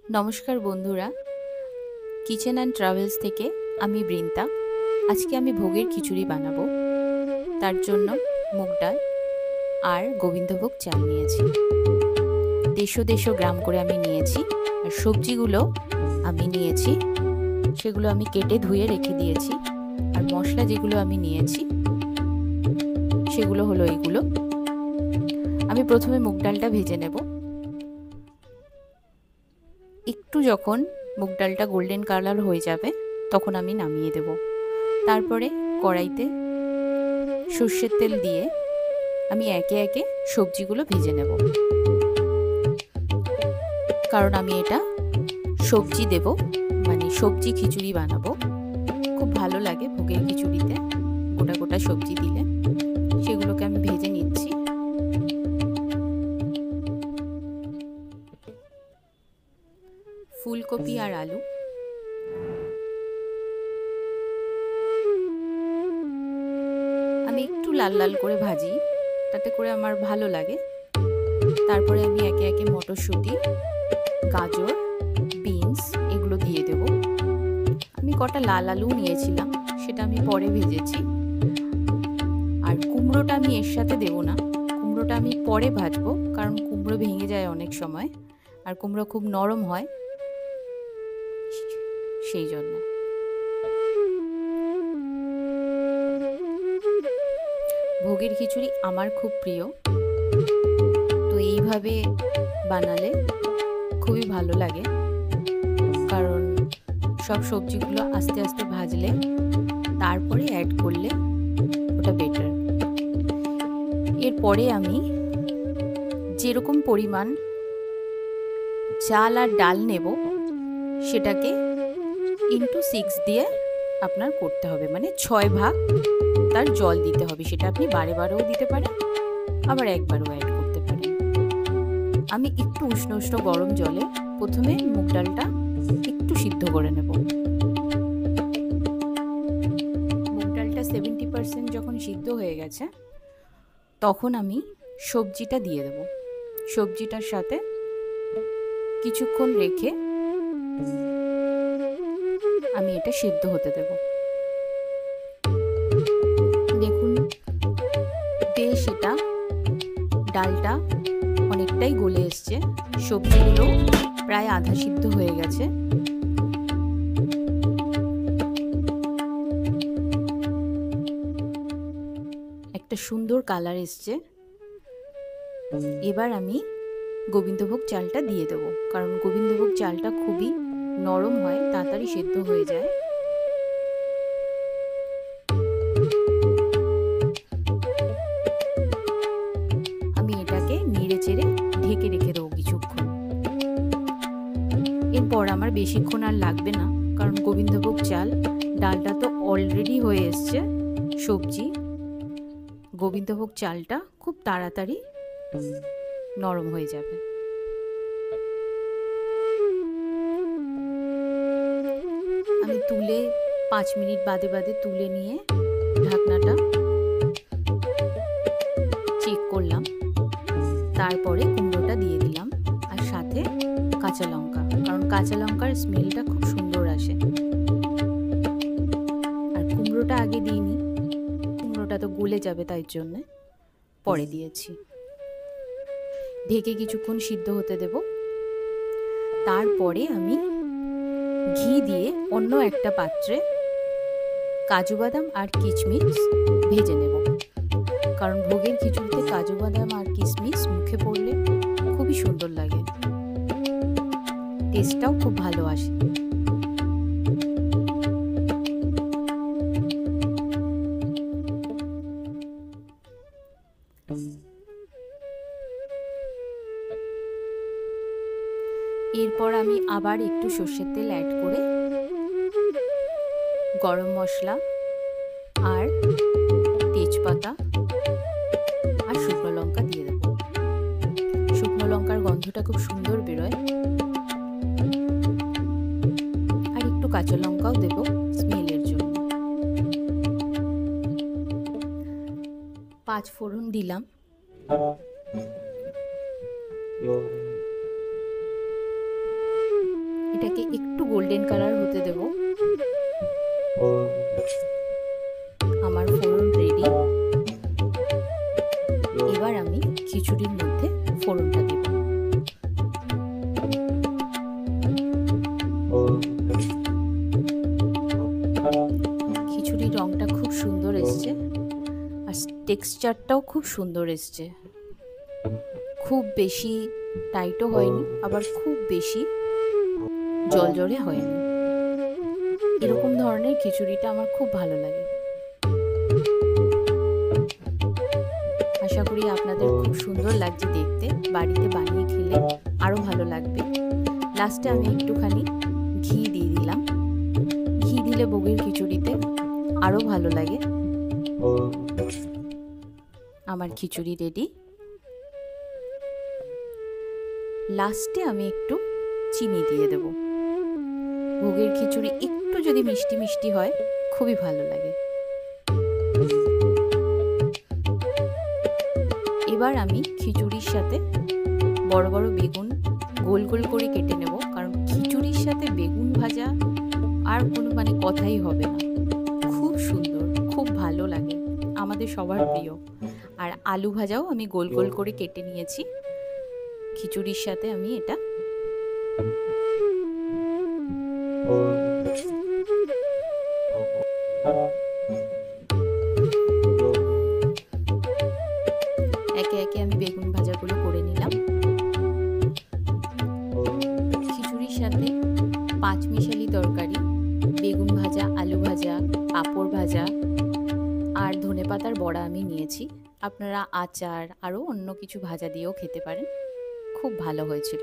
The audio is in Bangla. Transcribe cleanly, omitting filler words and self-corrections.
নমস্কার বন্ধুরা, কিচেন অ্যান্ড ট্রাভেলস থেকে আমি বৃন্দা। আজকে আমি ভোগের খিচুড়ি বানাবো। তার জন্য মুগ ডাল আর গোবিন্দভোগ চাল নিয়েছি। 150 গ্রাম করে আমি নিয়েছি। আর সবজিগুলো আমি নিয়েছি, সেগুলো আমি কেটে ধুয়ে রেখে দিয়েছি। আর মশলা যেগুলো আমি নিয়েছি সেগুলো হলো এইগুলো। আমি প্রথমে মুগ ডালটা ভেজে নেব। একটু যখন মুগ ডালটা গোল্ডেন কালার হয়ে যাবে তখন আমি নামিয়ে দেব। তারপরে কড়াইতে সর্ষের তেল দিয়ে আমি একে একে সবজিগুলো ভেজে নেব, কারণ আমি এটা সবজি দেব, মানে সবজি খিচুড়ি বানাবো। খুব ভালো লাগে ভোগের খিচুড়িতে গোটা গোটা সবজি দিলে। সেগুলোকে আমি ভেজে নিচ্ছি। ফুলকপি আর আলু, আমি একটু লাল লাল করে ভাজি, তাতে করে আমার ভালো লাগে। তারপরে আমি একে একে মটরশুঁটি, গাজর, বিনস এগুলো দিয়ে দেব। আমি কটা লাল আলু নিয়েছিলাম, সেটা আমি পরে ভেজেছি। আর কুমড়োটা আমি এর সাথে দেব না, কুমড়োটা আমি পরে ভাজবো, কারণ কুমড়ো ভেঙে যায় অনেক সময়, আর কুমড়ো খুব নরম হয়, সেই জন্য। ভোগের খিচুড়ি আমার খুব প্রিয়, তো এইভাবে বানালে খুবই ভালো লাগে, কারণ সব সবজিগুলো আস্তে আস্তে ভাজলে তারপরে অ্যাড করলে ওটা বেটার। এরপরে আমি যেরকম পরিমাণ চাল আর ডাল নেব সেটাকে ইন্টু 6 দিয়ে আপনার করতে হবে, মানে 6 ভাগ তার জল দিতে হবে। সেটা আপনি বারে বারেও দিতে পারেন, আবার একবারও অ্যাড করতে পারেন। আমি একটু উষ্ণ উষ্ণ গরম জলে প্রথমে মুগ ডালটা একটু সিদ্ধ করে নেব। মুগ ডালটা 70% যখন সিদ্ধ হয়ে গেছে তখন আমি সবজিটা দিয়ে দেব। সবজিটার সাথে কিছুক্ষণ রেখে আমি এটা সিদ্ধ হতে দেব। দেখুন, বেশ এটা ডালটা অনেকটাই গলে এসছে, সবজিগুলো প্রায় আধা সিদ্ধ হয়ে গেছে। একটা সুন্দর কালার এসছে। এবার আমি গোবিন্দভোগ চালটা দিয়ে দেবো, কারণ গোবিন্দভোগ চালটা খুবই নরম হয়, তাড়াতাড়ি সেদ্ধ হয়ে যায়। আমি এটাকে নেড়ে চেড়ে ঢেকে রেখে দেবো কিছুক্ষণ। এরপর আমার বেশিক্ষণ আর লাগবে না, কারণ গোবিন্দভোগ চাল ডালটা তো অলরেডি হয়ে এসছে। সবজি, গোবিন্দভোগ চালটা খুব তাড়াতাড়ি নরম হয়ে যাবে। আমি তুলে 5 মিনিট বাদে বাদে তুলে নিয়ে ঢাকনাটা চেক করলাম। তারপরে কুমড়োটা দিয়ে দিলাম, আর সাথে কাঁচা লঙ্কা, কারণ কাঁচা লঙ্কার স্মেলটা খুব সুন্দর আসে। আর কুমড়োটা আগে দিইনি, কুমড়োটা তো গলে যাবে, তাই জন্যে পরে দিয়েছি। ঢেকে কিছুক্ষণ সিদ্ধ হতে দেব। তারপরে আমি ঘি দিয়ে অন্য একটা পাত্রে কাজু বাদাম আর কিশমিশ ভেজে নেব, কারণ ভোগের খিচুড়িতে কাজু বাদাম আর কিশমিশ মুখে পড়লে খুবই সুন্দর লাগে, টেস্টটাও খুব ভালো আসে। এরপর আমি আবার একটু সর্ষের তেল অ্যাড করে গরম মশলা আর তেজপাতা আর শুকনো লঙ্কা দিয়ে দেবো। শুকনো লঙ্কার গন্ধটা খুব সুন্দর বেরোয়। আর একটু কাঁচা লঙ্কাও দেব স্মেলের জন্য। 5 ফোড়ন দিলাম। এটাকে একটু গোল্ডেন কালার হতে দেব। আমার ফোড়ন রেডি। এবার আমি খিচুড়ির মধ্যে ফোড়নটা দেব। খিচুড়ির রংটা খুব সুন্দর এসছে, আর টেক্সচারটাও খুব সুন্দর এসছে। খুব বেশি টাইটও হয়নি, আবার খুব বেশি জলজলে হয়নি। এরকম ধরনের খিচুড়িটা আমার খুব ভালো লাগে। আশা করি আপনাদের খুব সুন্দর লাগছে দেখতে। বাড়িতে বানিয়ে খেলে আরও ভালো লাগবে। লাস্টে আমি একটুখানি ঘি দিয়ে দিলাম। ঘি দিলে ভোগের খিচুড়িতে আরও ভালো লাগে। আমার খিচুড়ি রেডি। লাস্টে আমি একটু চিনি দিয়ে দেব। ভোগের খিচুড়ি একটু যদি মিষ্টি মিষ্টি হয় খুবই ভালো লাগে। এবার আমি খিচুড়ির সাথে বড় বড় বেগুন গোল গোল করে কেটে নেব, কারণ খিচুড়ির সাথে বেগুন ভাজা আর কোনো কথাই হবে না। খুব সুন্দর, খুব ভালো লাগে, আমাদের সবার প্রিয়। আর আলু ভাজাও আমি গোল গোল করে কেটে নিয়েছি। খিচুড়ির সাথে আমি এটা একে একে আমি বেগুন ভাজাগুলো করে নিলাম। খিচুড়ির সাথে পাঁচমিশালি তরকারি, বেগুন ভাজা, আলু ভাজা, পাঁপড় ভাজা আর ধনেপাতার বড়া আমি নিয়েছি। আপনারা আচার আরও অন্য কিছু ভাজা দিয়েও খেতে পারেন। খুব ভালো হয়েছিল।